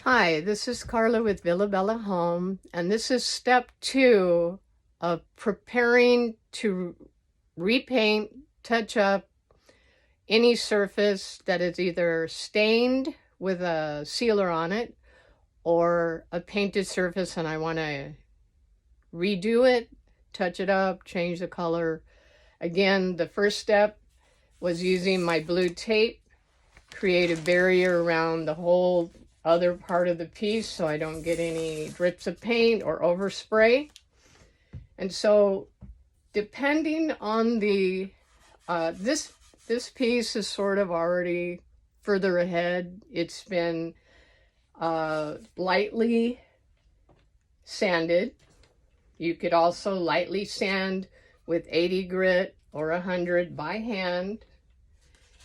Hi, this is Carla with Villa Bella Home, and this is step 2 of preparing to repaint, touch up any surface that is either stained with a sealer on it or a painted surface and I want to redo it, touch it up, change the color. Again, the first step was using my blue tape, create a barrier around the whole other part of the piece so I don't get any drips of paint or overspray. And so depending on the this piece is sort of already further ahead. It's been lightly sanded. You could also lightly sand with 80 grit or 100 by hand.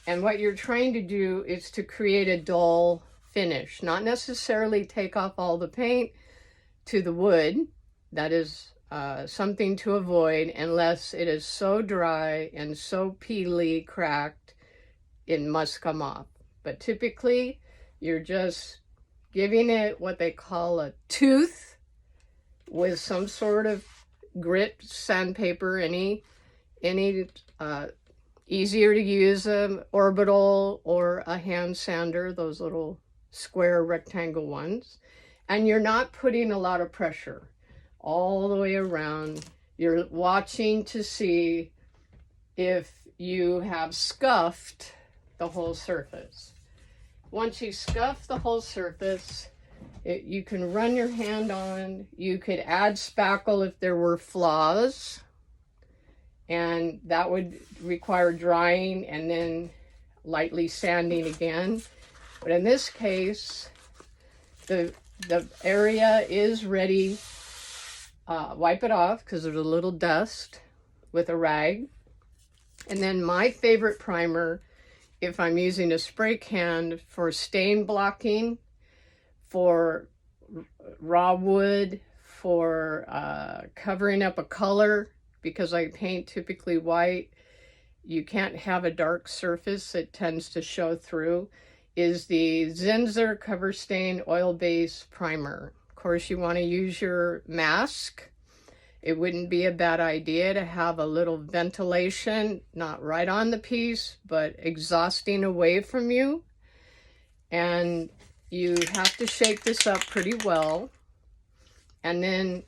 And what you're trying to do is to create a dull finish, not necessarily take off all the paint to the wood. That is something to avoid unless it is so dry and so peely cracked, it must come off. But typically, you're just giving it what they call a tooth with some sort of grit sandpaper, any easier to use orbital or a hand sander, those little square rectangle ones. And you're not putting a lot of pressure all the way around. You're watching to see if you have scuffed the whole surface. Once you scuff the whole surface, you can run your hand on. You could add spackle if there were flaws, and that would require drying and then lightly sanding again. But in this case, the area is ready. Wipe it off because there's a little dust with a rag. And then my favorite primer, if I'm using a spray can for stain blocking, for raw wood, for covering up a color, because I paint typically white, you can't have a dark surface, it tends to show through, is the Zinsser Cover Stain Oil Base Primer. Of course, you want to use your mask. It wouldn't be a bad idea to have a little ventilation, not right on the piece, but exhausting away from you. And you have to shake this up pretty well. And then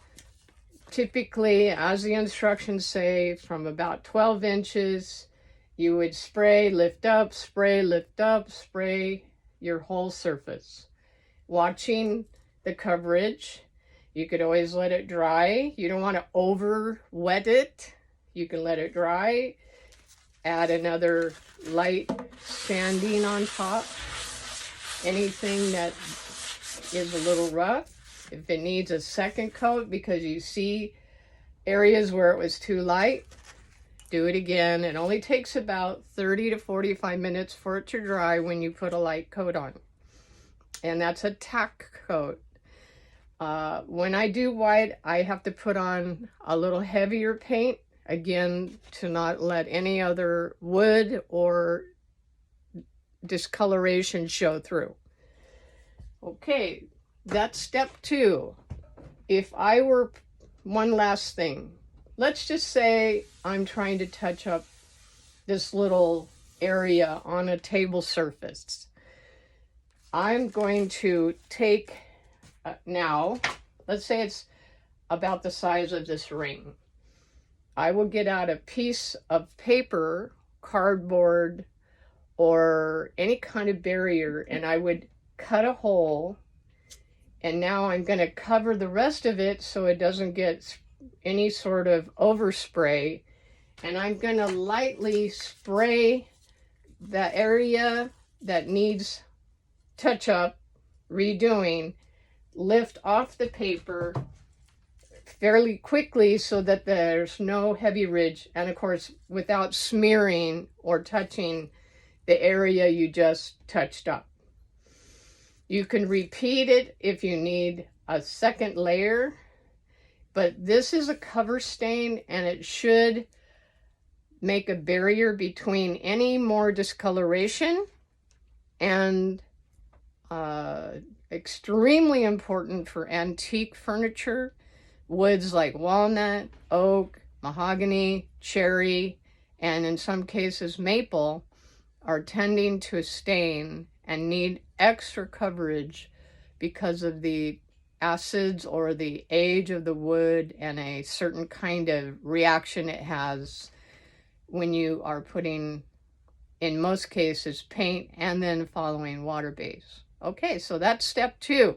typically, as the instructions say, from about 12 inches, you would spray, lift up, spray, lift up, spray your whole surface. Watching the coverage, you could always let it dry. You don't want to over wet it. You can let it dry. Add another light sanding on top. Anything that is a little rough. If it needs a second coat because you see areas where it was too light, do it again. It only takes about 30 to 45 minutes for it to dry when you put a light coat on. And that's a tack coat. When I do white, I have to put on a little heavier paint, again, to not let any other wood or discoloration show through. Okay, that's step 2. If I were, one last thing, let's just say I'm trying to touch up this little area on a table surface. I'm going to take, now, let's say it's about the size of this ring. I will get out a piece of paper, cardboard, or any kind of barrier, and I would cut a hole. And now I'm going to cover the rest of it so it doesn't get any sort of overspray. And I'm going to lightly spray the area that needs touch up, redoing, lift off the paper fairly quickly so that there's no heavy ridge. And of course, without smearing or touching the area you just touched up. You can repeat it if you need a second layer, but this is a cover stain and it should make a barrier between any more discoloration and extremely important for antique furniture. Woods like walnut, oak, mahogany, cherry, and in some cases maple are tending to stain and need extra coverage because of the acids or the age of the wood and a certain kind of reaction it has when you are putting, in most cases, paint and then following water base. Okay, so that's step 2.